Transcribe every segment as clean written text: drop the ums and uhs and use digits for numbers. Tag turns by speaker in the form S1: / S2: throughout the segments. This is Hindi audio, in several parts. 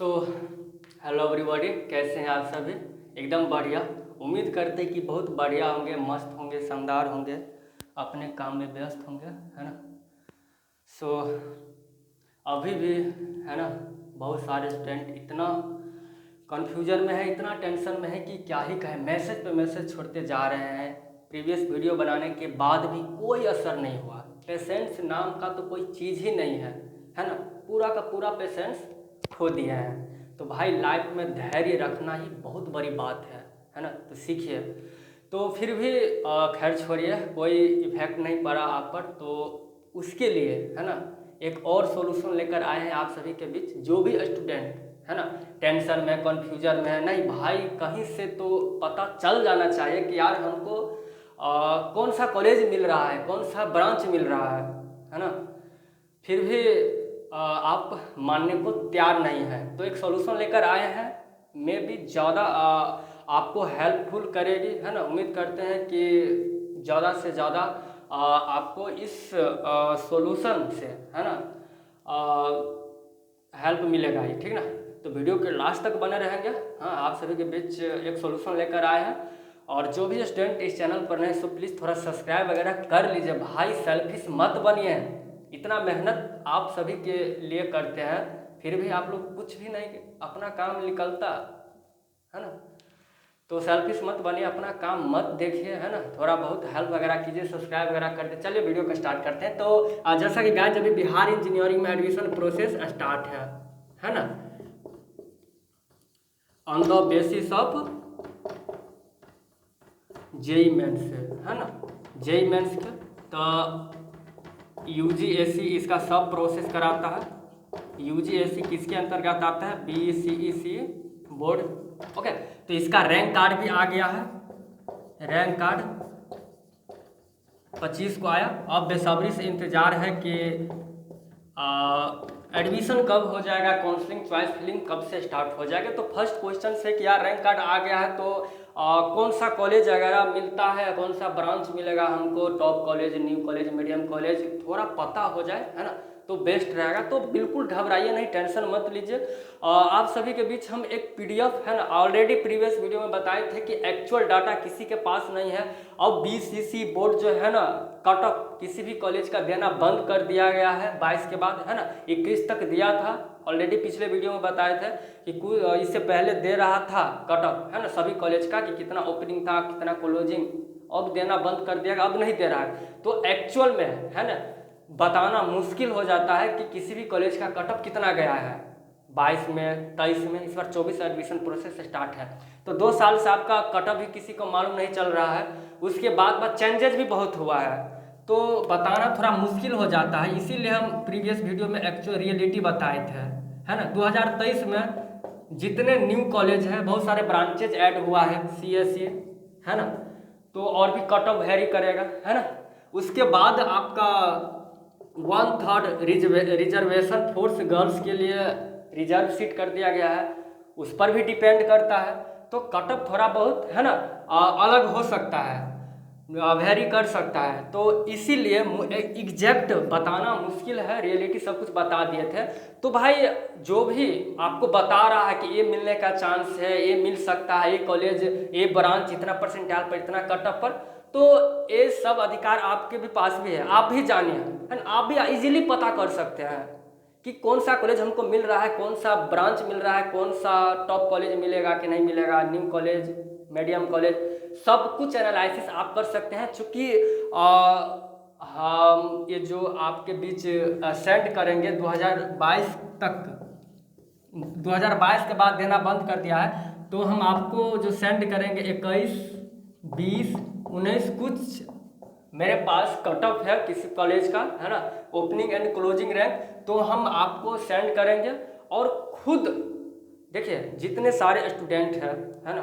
S1: सो हेलो एवरीबॉडी, कैसे हैं आप सभी। एकदम बढ़िया। उम्मीद करते हैं कि बहुत बढ़िया होंगे, मस्त होंगे, शानदार होंगे, अपने काम में व्यस्त होंगे, है ना। सो अभी भी, है ना, बहुत सारे स्टूडेंट इतना कन्फ्यूजन में है, इतना टेंशन में है कि क्या ही कहें। मैसेज पे मैसेज छोड़ते जा रहे हैं। प्रीवियस वीडियो बनाने के बाद भी कोई असर नहीं हुआ। पेशेंस नाम का तो कोई चीज़ ही नहीं है ना। पूरा का पूरा पेशेंस खो दिया है। तो भाई लाइफ में धैर्य रखना ही बहुत बड़ी बात है ना। तो सीखिए। तो फिर भी खैर छोड़िए, कोई इफेक्ट नहीं पड़ा आप पर, तो उसके लिए, है ना, एक और सॉल्यूशन लेकर आए हैं आप सभी के बीच। जो भी स्टूडेंट, है ना, टेंशन में, कन्फ्यूजन में है, नहीं भाई, कहीं से तो पता चल जाना चाहिए कि यार हमको कौन सा कॉलेज मिल रहा है, कौन सा ब्रांच मिल रहा है ना। फिर भी आप मानने को तैयार नहीं है। तो एक सॉल्यूशन लेकर आए हैं, मे भी ज़्यादा आपको हेल्पफुल करेगी, है ना। उम्मीद करते हैं कि ज़्यादा से ज़्यादा आपको इस सॉल्यूशन से, है ना, हेल्प मिलेगा ही, ठीक ना। तो वीडियो के लास्ट तक बने रहेंगे। हाँ, आप सभी के बीच एक सॉल्यूशन लेकर आए हैं। और जो भी स्टूडेंट इस चैनल पर नहीं, सो प्लीज़ थोड़ा सब्सक्राइब वगैरह कर लीजिए भाई। सेल्फिश मत बनिए। इतना मेहनत आप सभी के लिए करते हैं, फिर भी आप लोग कुछ भी नहीं अपना काम निकलता, है ना। तो सेल्फिश मत बनिए, अपना काम मत देखिए, है ना। थोड़ा बहुत हेल्प वगैरह कीजिए, सब्सक्राइब वगैरह कर दे। चलिए वीडियो को स्टार्ट करते हैं। तो जैसा कि गाइस, अभी बिहार इंजीनियरिंग में एडमिशन प्रोसेस स्टार्ट है ना, on the basis of JEE mains है ना। जेई मेंस के तो यूजीएससी इसका सब प्रोसेस कराता है। यूजीएससी किसके अंतर्गत आता है? BCEC board. ओके, तो इसका रैंक कार्ड भी आ गया है। रैंक कार्ड 25 को आया। अब बेसब्री से इंतजार है कि एडमिशन कब हो जाएगा, काउंसलिंग चॉइस फिलिंग कब से स्टार्ट हो जाएगा। तो फर्स्ट क्वेश्चन से कि यार रैंक कार्ड आ गया है, तो कौन सा कॉलेज वगैरह मिलता है, कौन सा ब्रांच मिलेगा हमको, top college, new college, medium college, थोड़ा पता हो जाए, है ना, तो बेस्ट रहेगा। तो बिल्कुल घबराइए नहीं, टेंशन मत लीजिए। आप सभी के बीच हम एक पीडीएफ, है ना, ऑलरेडी प्रीवियस वीडियो में बताए थे कि एक्चुअल डाटा किसी के पास नहीं है। अब बीसीसी बोर्ड जो है ना, कट ऑफ किसी भी कॉलेज का देना बंद कर दिया गया है 22 के बाद, है ना। 21 तक दिया था, ऑलरेडी पिछले वीडियो में बताए थे कि इससे पहले दे रहा था कट ऑफ, है ना, सभी कॉलेज का कि कितना ओपनिंग था, कितना क्लोजिंग। अब देना बंद कर दिया, अब नहीं दे रहा है। तो एक्चुअल में, है ना, बताना मुश्किल हो जाता है कि किसी भी कॉलेज का कट ऑफ कितना गया है 22 में, 23 में। इस बार 24 एडमिशन प्रोसेस स्टार्ट है। तो 2 साल से आपका कट ऑफ भी किसी को मालूम नहीं चल रहा है। उसके बाद चेंजेस भी बहुत हुआ है, तो बताना थोड़ा मुश्किल हो जाता है। इसीलिए हम प्रीवियस वीडियो में एक्चुअल रियलिटी बताए थे, है ना। 2023 में जितने न्यू कॉलेज हैं, बहुत सारे ब्रांचेज ऐड हुआ है, सीएससी, है ना। तो और भी कट ऑफ वेरी करेगा, है ना। उसके बाद आपका 1/3 रिजर्वेशन फोर्स गर्ल्स के लिए रिजर्व सीट कर दिया गया है, उस पर भी डिपेंड करता है। तो कट ऑफ थोड़ा बहुत, है ना, अलग हो सकता है, वेरी कर सकता है। तो इसीलिए एग्जैक्ट बताना मुश्किल है, रियलिटी सब कुछ बता दिए थे। तो भाई जो भी आपको बता रहा है कि ये मिलने का चांस है, ये मिल सकता है, ये कॉलेज, ये ब्रांच इतना परसेंटाइल पर, इतना कट ऑफ पर, तो ये सब अधिकार आपके भी पास भी है। आप भी जानिए, है ना, आप भी इजीली पता कर सकते हैं कि कौन सा कॉलेज हमको मिल रहा है, कौन सा ब्रांच मिल रहा है, कौन सा टॉप कॉलेज मिलेगा कि नहीं मिलेगा, न्यू कॉलेज, मीडियम कॉलेज, सब कुछ एनालिसिस आप कर सकते हैं। चूँकि हम ये जो आपके बीच सेंड करेंगे 2022 तक, 2022 के बाद देना बंद कर दिया है, तो हम आपको जो सेंड करेंगे 21, 20, 19 कुछ मेरे पास कट ऑफ है किसी कॉलेज का, है ना, ओपनिंग एंड क्लोजिंग रैंक, तो हम आपको सेंड करेंगे। और खुद देखिए, जितने सारे स्टूडेंट हैं, है ना,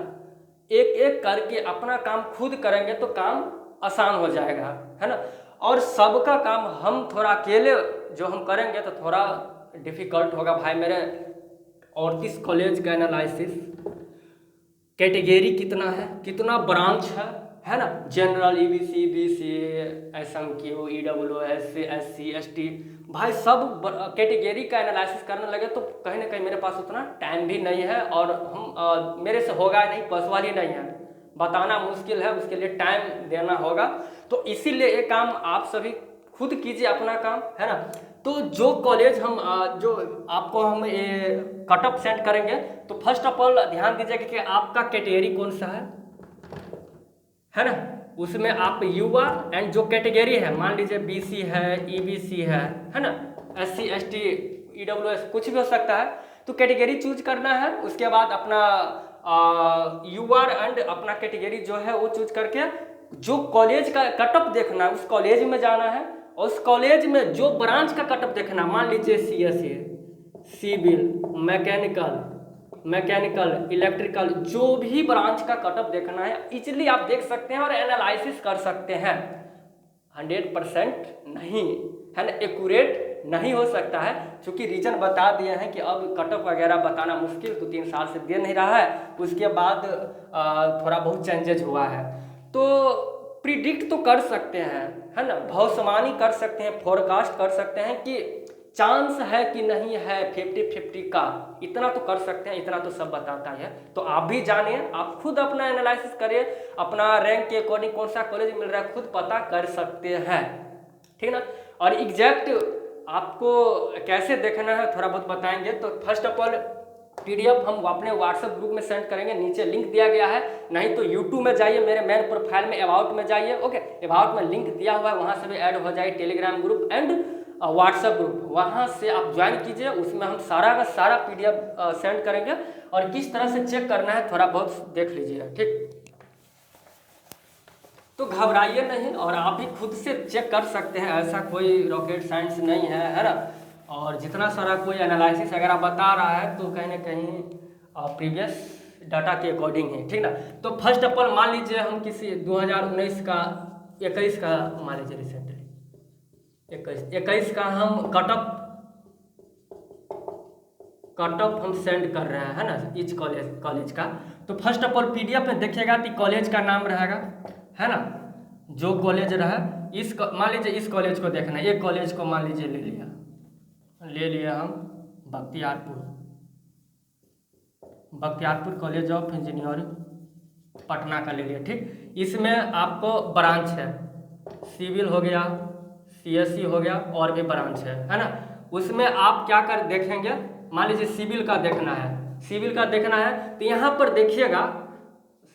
S1: एक एक करके अपना काम खुद करेंगे तो काम आसान हो जाएगा, है ना। और सबका काम हम थोड़ा अकेले जो हम करेंगे तो थोड़ा डिफिकल्ट होगा भाई मेरे। 38 कॉलेज का एनालिसिस, कैटेगरी कितना है, कितना ब्रांच है ना। General, EBC, BC, SMQ, EW, SC, SC, ST, भाई सब कैटेगरी का एनालिसिस करने लगे तो कहीं ना कहीं मेरे पास उतना टाइम भी नहीं है और हम मेरे से होगा नहीं, पॉसिबल ही नहीं है, बताना मुश्किल है, उसके लिए टाइम देना होगा। तो इसीलिए ये काम आप सभी खुद कीजिए अपना काम, है ना। तो जो कॉलेज हम जो आपको हम ये कट ऑफ सेंड करेंगे, तो फर्स्ट ऑफ ऑल ध्यान दीजिए कि आपका कैटेगरी कौन सा है ना। उसमें आप युवा एंड जो कैटेगरी है, मान लीजिए बीसी है, ईबीसी है ना, एससी, एसटी, ईडब्ल्यूएस, कुछ भी हो सकता है। तो कैटेगरी चूज करना है, उसके बाद अपना युवा एंड अपना कैटेगरी जो है वो चूज करके जो कॉलेज का कट ऑफ देखना है उस कॉलेज में जाना है, और उस कॉलेज में जो ब्रांच का कट ऑफ देखना, मान लीजिए सीएसए, सिविल, मैकेनिकल, इलेक्ट्रिकल, जो भी ब्रांच का कट ऑफ देखना है इजीली आप देख सकते हैं और एनालिसिस कर सकते हैं। 100% नहीं है ना, एक्यूरेट नहीं हो सकता है, क्योंकि रीजन बता दिए हैं कि अब कट ऑफ वगैरह बताना मुश्किल, 2-3 साल से दे नहीं रहा है, उसके बाद थोड़ा बहुत चेंजेज हुआ है। तो प्रिडिक्ट तो कर सकते हैं, है ना, भविष्यवाणी कर सकते हैं, फोरकास्ट कर सकते हैं कि चांस है कि नहीं है 50-50 का, इतना तो कर सकते हैं, इतना तो सब बताता है। तो आप भी जानिए, आप खुद अपना एनालिसिस करिए, अपना रैंक के अकॉर्डिंग कौन सा कॉलेज मिल रहा है खुद पता कर सकते हैं, ठीक ना। और एग्जैक्ट आपको कैसे देखना है थोड़ा बहुत बताएंगे। तो फर्स्ट ऑफ ऑल पीडीएफ हम अपने व्हाट्सएप ग्रुप में सेंड करेंगे, नीचे लिंक दिया गया है, नहीं तो यूट्यूब में जाइए, मेरे मेन प्रोफाइल में अबाउट में जाइए, ओके, अबाउट में लिंक दिया हुआ है, वहाँ से भी ऐड हो जाए Telegram group and WhatsApp group, वहाँ से आप ज्वाइन कीजिए, उसमें हम सारा का सारा पीडीएफ सेंड करेंगे और किस तरह से चेक करना है थोड़ा बहुत देख लीजिए, ठीक। तो घबराइए नहीं और आप भी खुद से चेक कर सकते हैं, ऐसा कोई रॉकेट साइंस नहीं है ना। और जितना सारा कोई एनालिसिस अगर आप बता रहा है तो कहीं ना कहीं प्रीवियस डाटा के अकॉर्डिंग है, ठीक ना। तो फर्स्ट ऑफ ऑल मान लीजिए हम किसी 2019 का 21 का मान लीजिए, रिसेंटली 21 का हम कट ऑफ हम सेंड कर रहे हैं, है ना, इस कॉलेज का। तो फर्स्ट ऑफ ऑल पीडीएफ में देखिएगा कि कॉलेज का नाम रहेगा, है ना, जो कॉलेज रहा इस मान लीजिए इस कॉलेज को देखना है, एक कॉलेज को मान लीजिए ले लिया हम Bakhtiyarpur college of engineering Patna का ले लिया, ठीक। इसमें आपको ब्रांच है, सिविल हो गया, सीएससी हो गया, और भी ब्रांच है ना। उसमें आप क्या कर देखेंगे, मान लीजिए सिविल का देखना है, तो यहाँ पर देखिएगा,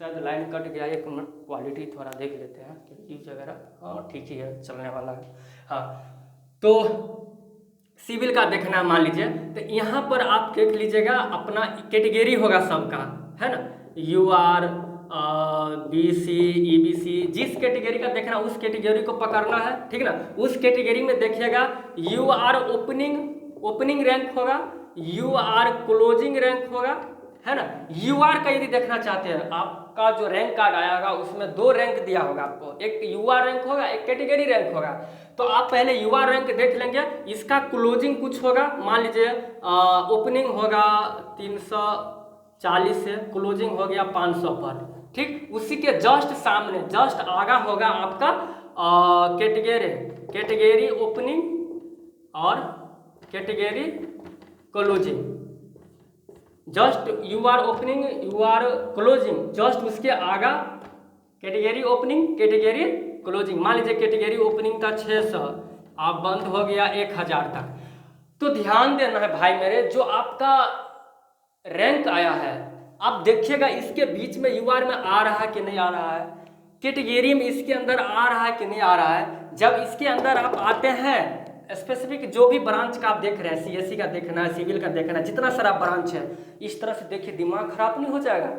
S1: शायद लाइन कट गया, एक मिनट, क्वालिटी थोड़ा देख लेते हैं, न्यूज वगैरह, हाँ ठीक ही है, चलने वाला है, हाँ। तो सिविल का देखना है मान लीजिए, तो यहाँ पर आप देख लीजिएगा, अपना कैटेगरी होगा सबका, है ना, यूआर, बीसी, ईबीसी, जिस कैटेगरी का देखना उस कैटेगरी को पकड़ना है, ठीक ना। उस कैटेगरी में देखिएगा यूआर ओपनिंग रैंक होगा, यूआर क्लोजिंग रैंक होगा, है ना। यूआर का यदि देखना चाहते हैं, आपका जो रैंक कार्ड आएगा उसमें 2 रैंक दिया होगा आपको, एक यूआर रैंक होगा, एक कैटेगरी रैंक होगा। तो आप पहले यूआर रैंक देख लेंगे, इसका क्लोजिंग कुछ होगा, मान लीजिए ओपनिंग होगा 340 से, क्लोजिंग हो गया 500 पर, ठीक। उसी के जस्ट सामने, जस्ट आगा होगा आपका कैटेगरी ओपनिंग और category closing, just UR opening UR closing, just उसके आगा कैटेगरी ओपनिंग कैटेगरी क्लोजिंग। मान लीजिए कैटेगरी ओपनिंग था 600, आप बंद हो गया 1000 तक। तो ध्यान देना है भाई मेरे, जो आपका रैंक आया है आप देखिएगा इसके बीच में यूआर में आ रहा है कि नहीं आ रहा है, कैटेगरी में इसके अंदर आ रहा है कि नहीं आ रहा है। जब इसके अंदर आप आते हैं, स्पेसिफिक जो भी ब्रांच का आप देख रहे हैं, सीएससी का देखना है, सिविल का देखना है, जितना सारा ब्रांच है, इस तरह से देखिए, दिमाग खराब नहीं हो जाएगा।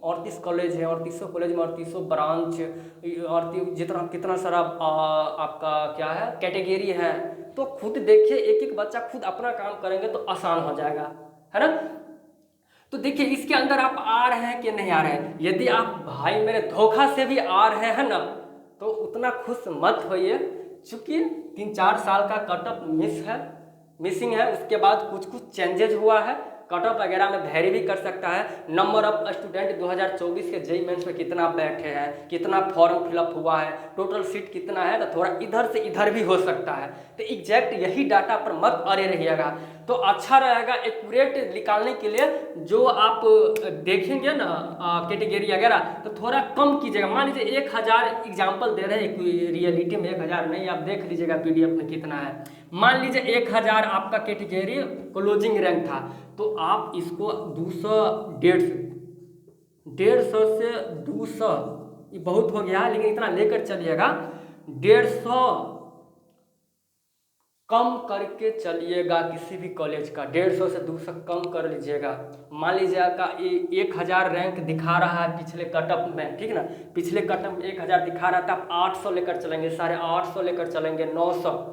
S1: 38 कॉलेज है, 38 कॉलेज में 38 ब्रांच, और कितना सारा आपका क्या है कैटेगरी है। तो खुद देखिए, एक एक बच्चा खुद अपना काम करेंगे तो आसान हो जाएगा, है ना। तो देखिए इसके अंदर आप आ रहे हैं कि नहीं आ रहे हैं। यदि आप भाई मेरे धोखा से भी आ रहे हैं ना, तो उतना खुश मत होइए, चूँकि 3-4 साल का कट ऑफ मिसिंग है, उसके बाद कुछ चेंजेज हुआ है, कट ऑफ वगैरह में वेरी भी कर सकता है। नंबर ऑफ स्टूडेंट 2024 के जेईई मेंस में कितना बैठे हैं, कितना फॉर्म फिलअप हुआ है, टोटल सीट कितना है, तो थोड़ा इधर से इधर भी हो सकता है। तो एग्जैक्ट यही डाटा पर मत अड़े रहिएगा, तो अच्छा रहेगा एक्यूरेट निकालने के लिए। जो आप देखेंगे ना कैटेगरी वगैरह, तो थोड़ा कम कीजिएगा। मान लीजिए 1000 एग्जाम्पल दे रहे हैं, रियलिटी में 1000 नहीं, आप देख लीजिएगा पीडीएफ में कितना है। मान लीजिए 1000 आपका कैटेगरी क्लोजिंग रैंक था, तो आप इसको 200 150 से 200 ये बहुत हो गया, लेकिन इतना लेकर चलिएगा। 150 कम करके चलिएगा, किसी भी कॉलेज का 150 से 200 कम कर लीजिएगा। मान लीजिए आपका 1000 रैंक दिखा रहा है पिछले कटअप में, ठीक ना, पिछले कटअप में 1000 दिखा रहा था, आप 800 लेकर चलेंगे, 850 लेकर चलेंगे, 900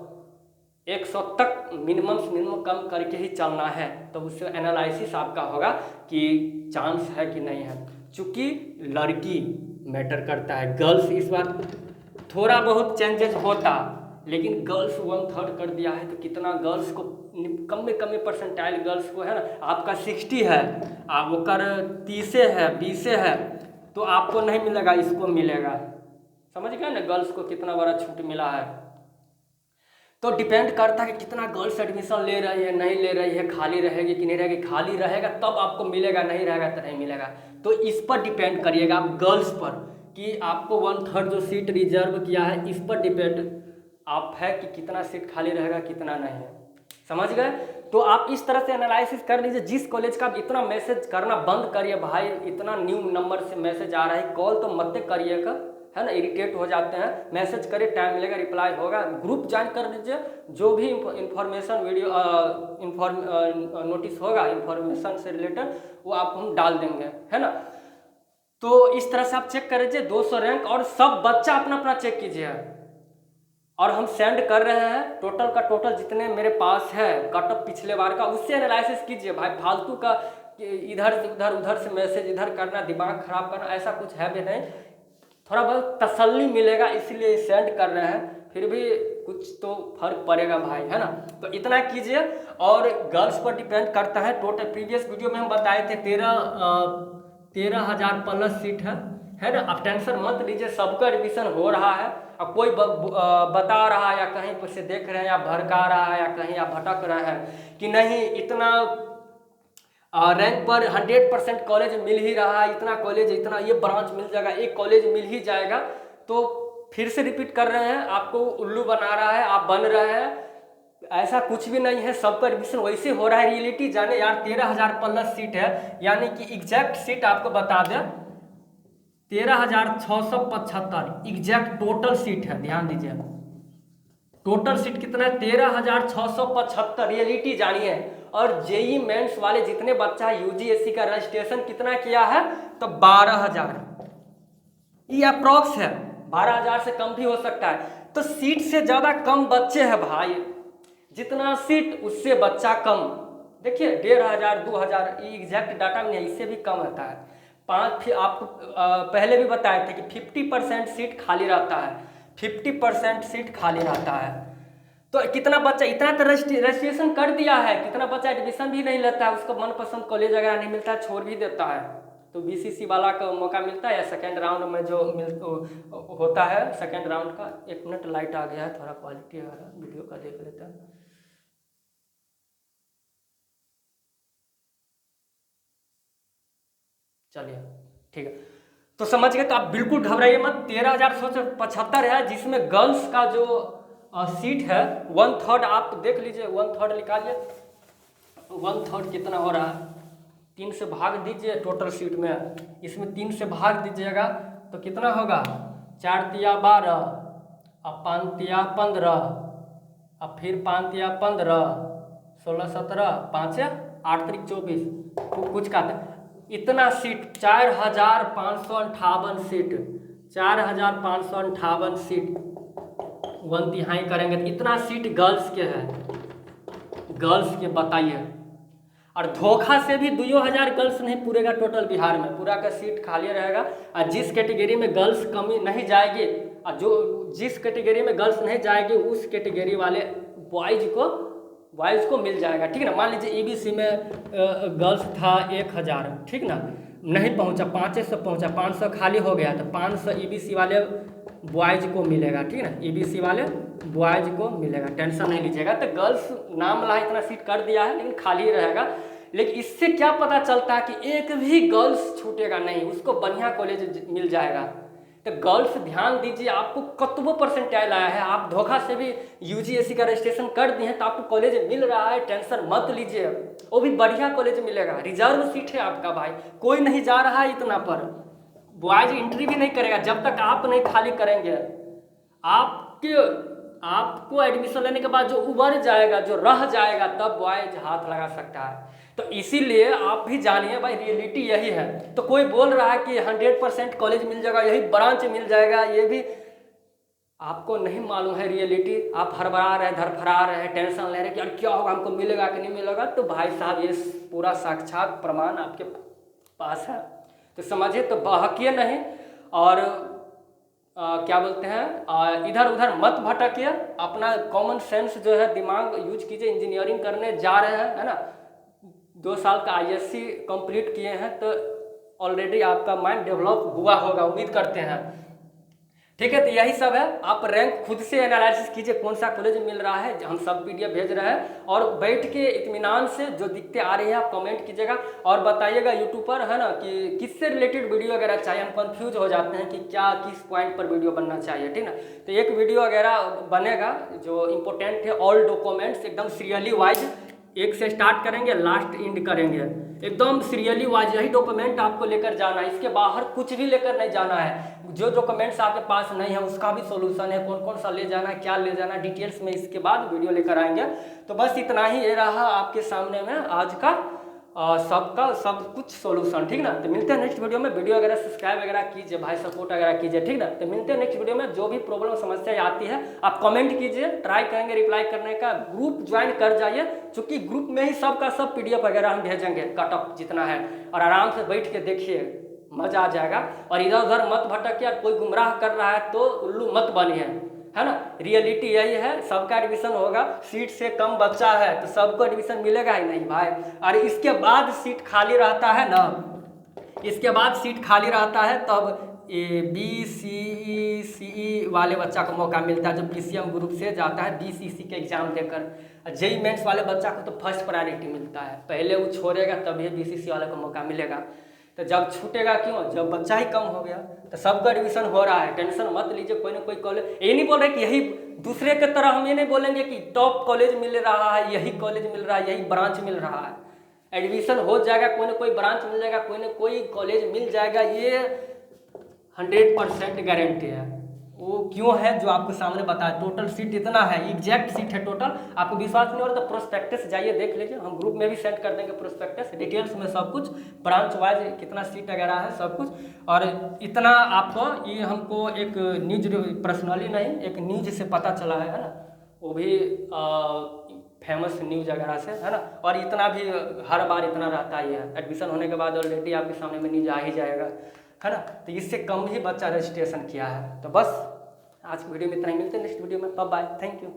S1: 100 तक मिनिमम से मिनिमम कम करके ही चलना है। तो उससे एनालिसिस आपका होगा कि चांस है कि नहीं है। चूँकि लड़की मैटर करता है, गर्ल्स इस बार थोड़ा बहुत चेंजेस होता, लेकिन गर्ल्स 1/3 कर दिया है, तो कितना गर्ल्स को कम में परसेंटाइल गर्ल्स को है ना, आपका 60 है, आप ओकर 30 है, 20 है, तो आपको नहीं मिलेगा, इसको मिलेगा। समझ गए ना, गर्ल्स को कितना बड़ा छूट मिला है। तो डिपेंड करता है कि कितना गर्ल्स एडमिशन ले रही है, नहीं ले रही है, खाली रहेगी कि नहीं रहेगी। खाली रहेगा तब आपको मिलेगा, नहीं रहेगा तो नहीं मिलेगा। तो इस पर डिपेंड करिएगा आप गर्ल्स पर, कि आपको 1/3 जो सीट रिजर्व किया है, इस पर डिपेंड आप है कि कितना सीट खाली रहेगा, कितना नहीं है। समझ गए? तो आप इस तरह से एनालिसिस कर लीजिए। जिस कॉलेज का आप इतना मैसेज करना बंद करिए, भाई इतना न्यू नंबर से मैसेज आ रहा है, कॉल तो मत करिएगा, है ना, इरिटेट हो जाते हैं। मैसेज करिए, टाइम मिलेगा रिप्लाई होगा। ग्रुप ज्वाइन कर लीजिए, जो भी इंफॉर्मेशन वीडियो नोटिस होगा इंफॉर्मेशन से रिलेटेड, वो आप हम डाल देंगे, है ना। तो इस तरह से आप चेक कर लीजिए 200 रैंक, और सब बच्चा अपना अपना चेक कीजिए। और हम सेंड कर रहे हैं टोटल का टोटल, जितने मेरे पास है कटअप पिछले बार का, उससे एनालिसिस कीजिए। भाई फालतू का इधर से उधर से मैसेज इधर करना, दिमाग खराब करना, ऐसा कुछ है भी नहीं। थोड़ा बहुत तसल्ली मिलेगा, इसलिए सेंड कर रहे हैं, फिर भी कुछ तो फर्क पड़ेगा भाई, है ना। तो इतना कीजिए। और गर्ल्स पर डिपेंड करता है। टोटल प्रीवियस वीडियो में हम बताए थे 13,000 प्लस सीट है ना। आप टेंशन मत लीजिए, सबका एडमिशन हो रहा है। अब कोई बता रहा है या कहीं पर से देख रहे हैं या भड़का रहा है या कहीं आप भटक रहे हैं कि नहीं इतना रैंक पर 100% कॉलेज मिल ही रहा है, इतना कॉलेज इतना ये ब्रांच मिल जाएगा, एक कॉलेज मिल ही जाएगा, तो फिर से रिपीट कर रहे हैं, आपको उल्लू बना रहा है, आप बन रहे हैं। ऐसा कुछ भी नहीं है, सबका एडमिशन वैसे हो रहा है। रियलिटी जाने यार, 13,000 प्लस सीट है, यानी कि एग्जैक्ट सीट आपको बता दें 13,675 एग्जैक्ट टोटल सीट है। ध्यान दीजिए, टोटल सीट कितना है? 13,675 रियलिटी जानिए। और जेई मेंस वाले जितने बच्चा है, यूजीएससी का रजिस्ट्रेशन कितना किया है? तो 12,000, ये अप्रॉक्स है, 12,000 से कम भी हो सकता है। तो सीट से ज़्यादा कम बच्चे हैं भाई, जितना सीट उससे बच्चा कम। देखिए 1,500 2,000 ये एग्जैक्ट डाटा में इससे भी कम होता है। आपको पहले भी बताए थे कि 50% सीट खाली रहता है, 50% सीट खाली रहता है। तो कितना बच्चा, इतना तो रजिस्ट्रेशन कर दिया है, कितना बच्चा एडमिशन भी नहीं लेता है, उसको मनपसंद कॉलेज वगैरह नहीं मिलता है, छोड़ भी देता है। तो बीसीसी वाला का मौका मिलता है, या सेकेंड राउंड में जो होता है सेकेंड राउंड का। 1 मिनट लाइट आ गया है, थोड़ा क्वालिटी आ रहा है, वीडियो का देख लेते हैं। चलिए ठीक है, तो समझ गए। तो आप बिल्कुल घबराइए मत। 13,675 है, जिसमें गर्ल्स का जो सीट है 1/3 आप देख लीजिए, 1/3 निकालिए। 1/3 कितना हो रहा है? 3 से भाग दीजिए टोटल सीट में, इसमें 3 से भाग दीजिएगा तो कितना होगा? 4 तिया 12, अब 5 तिया 15, अब फिर 5 तिया 15, 16 17, 5 8 3 24, कुछ का इतना सीट 4,558 सीट, 4,558 सीट 1/3 करेंगे तो इतना सीट गर्ल्स के है, गर्ल्स के बताइए। और धोखा से भी 2,000 गर्ल्स नहीं पूरेगा टोटल बिहार में, पूरा का सीट खाली रहेगा। और जिस कैटेगरी में गर्ल्स कमी नहीं जाएगी, और जो जिस कैटेगरी में गर्ल्स नहीं जाएगी, उस कैटेगरी वाले बॉयज को बॉयज़ को मिल जाएगा, ठीक है ना। मान लीजिए ईबीसी में गर्ल्स था 1000, ठीक ना, नहीं पहुंचा, 500 पहुंचा, 500 खाली हो गया, तो 500 ईबीसी वाले बॉयज़ को मिलेगा, ठीक है ना, ईबीसी वाले बॉयज़ को मिलेगा, टेंशन नहीं लीजिएगा। तो गर्ल्स नाम ला इतना सीट कर दिया है लेकिन खाली रहेगा। लेकिन इससे क्या पता चलता है कि एक भी गर्ल्स छूटेगा नहीं, उसको बढ़िया कॉलेज मिल जाएगा। तो गर्ल्स ध्यान दीजिए, आपको कतबो परसेंटाइल आया है, आप धोखा से भी यूजीएससी का रजिस्ट्रेशन कर दिए हैं तो आपको कॉलेज मिल रहा है, टेंशन मत लीजिए, वो भी बढ़िया कॉलेज मिलेगा, रिजर्व सीट है आपका भाई, कोई नहीं जा रहा है इतना पर, बॉयज एंट्री भी नहीं करेगा जब तक आप नहीं खाली करेंगे। आपको एडमिशन लेने के बाद जो उबर जाएगा, जो रह जाएगा, तब बॉयज हाथ लगा सकता है। तो इसीलिए आप भी जानिए भाई, रियलिटी यही है। तो कोई बोल रहा है कि 100% कॉलेज मिल जाएगा, यही ब्रांच मिल जाएगा, ये भी आपको नहीं मालूम है रियलिटी। आप हड़बड़ा रहे, धड़फड़ा रहे, टेंशन ले रहे कि यार क्या होगा, हमको मिलेगा कि नहीं मिलेगा। तो भाई साहब ये पूरा साक्षात प्रमाण आपके पास है, तो समझिए, तो बहकिए नहीं और क्या बोलते हैं, इधर उधर मत भटकिए, अपना कॉमन सेंस जो है दिमाग यूज कीजिए। इंजीनियरिंग करने जा रहे हैं, है ना, 2 साल का आईएससी कंप्लीट किए हैं, तो ऑलरेडी आपका माइंड डेवलप हुआ होगा, उम्मीद करते हैं, ठीक है। तो यही सब है, आप रैंक खुद से एनालिसिस कीजिए, कौन सा कॉलेज मिल रहा है, हम सब पीडीएफ भेज रहे हैं, और बैठ के इत्मीनान से जो दिक्कतें आ रही हैं आप कमेंट कीजिएगा और बताइएगा यूट्यूब पर, है ना, कि किससे रिलेटेड वीडियो वगैरह चाहिए। हम कंफ्यूज हो जाते हैं कि क्या किस पॉइंट पर वीडियो बनना चाहिए, ठीक ना। तो एक वीडियो वगैरह बनेगा जो इम्पोर्टेंट है, ऑल डॉक्यूमेंट्स एकदम सीरियली वाइज, एक से स्टार्ट करेंगे, लास्ट एंड करेंगे, एकदम सीरियली वाइज यही डॉक्यूमेंट आपको लेकर जाना है, इसके बाहर कुछ भी लेकर नहीं जाना है। जो डॉक्यूमेंट्स आपके पास नहीं है उसका भी सॉल्यूशन है, कौन कौन सा ले जाना है, क्या ले जाना है, डिटेल्स में इसके बाद वीडियो लेकर आएंगे। तो बस इतना ही ये रहा आपके सामने में आज का सबका सब कुछ सॉल्यूशन, ठीक ना। तो मिलते हैं नेक्स्ट वीडियो में, वीडियो वगैरह सब्सक्राइब वगैरह कीजिए भाई, सपोर्ट वगैरह कीजिए, ठीक ना। तो मिलते हैं नेक्स्ट वीडियो में, जो भी प्रॉब्लम समस्या आती है आप कमेंट कीजिए, ट्राई करेंगे रिप्लाई करने का, ग्रुप ज्वाइन कर जाइए, क्योंकि ग्रुप में ही सबका सब पीडीएफ वगैरह हम भेजेंगे, कट ऑफ जितना है, और आराम से बैठ के देखिए, मजा आ जाएगा। और इधर उधर मत भटकिए, कोई गुमराह कर रहा है तो उल्लू मत बनिए, है ना। रियलिटी यही है, सबका एडमिशन होगा, सीट से कम बच्चा है तो सबको एडमिशन मिलेगा ही नहीं भाई। और इसके बाद सीट खाली रहता है ना, इसके बाद सीट खाली रहता है तब BCE वाले बच्चा को मौका मिलता है, जब PCM ग्रुप से जाता है BCC के एग्जाम देकर। जेई मेंस वाले बच्चा को तो फर्स्ट प्रायोरिटी मिलता है, पहले वो छोड़ेगा तभी BCC वाले को मौका मिलेगा। तो जब छूटेगा क्यों, जब बच्चा ही कम हो गया। तो सबका एडमिशन हो रहा है, टेंशन मत लीजिए, कोई ना कोई कॉलेज, ये नहीं बोल रहे कि यही दूसरे की तरह, हम ये नहीं बोलेंगे कि टॉप कॉलेज मिल रहा है, यही कॉलेज मिल रहा है, यही ब्रांच मिल रहा है, एडमिशन हो जाएगा, कोई ना कोई ब्रांच मिल जाएगा, कोई ना कोई कॉलेज मिल जाएगा, ये 100% गारंटी है। वो क्यों है जो आपको सामने बताया, टोटल सीट इतना है, एग्जैक्ट सीट है टोटल। आपको विश्वास नहीं हो रहा तो प्रोस्पेक्टस जाइए देख लीजिए, हम ग्रुप में भी सेंड कर देंगे प्रोस्पेक्टस, डिटेल्स में सब कुछ, ब्रांच वाइज कितना सीट वगैरह है सब कुछ। और इतना आपको, ये हमको एक न्यूज, पर्सनली नहीं, एक न्यूज से पता चला है ना, वो भी फेमस न्यूज वगैरह से, है ना। और इतना भी हर बार इतना रहता ही है, एडमिशन होने के बाद ऑलरेडी आपके सामने में न्यूज आ ही जाएगा, है ना। तो इससे कम ही बच्चा रजिस्ट्रेशन किया है। तो बस आज की वीडियो में इतना ही, मिलते हैं नेक्स्ट वीडियो में, बाय बाय, थैंक यू।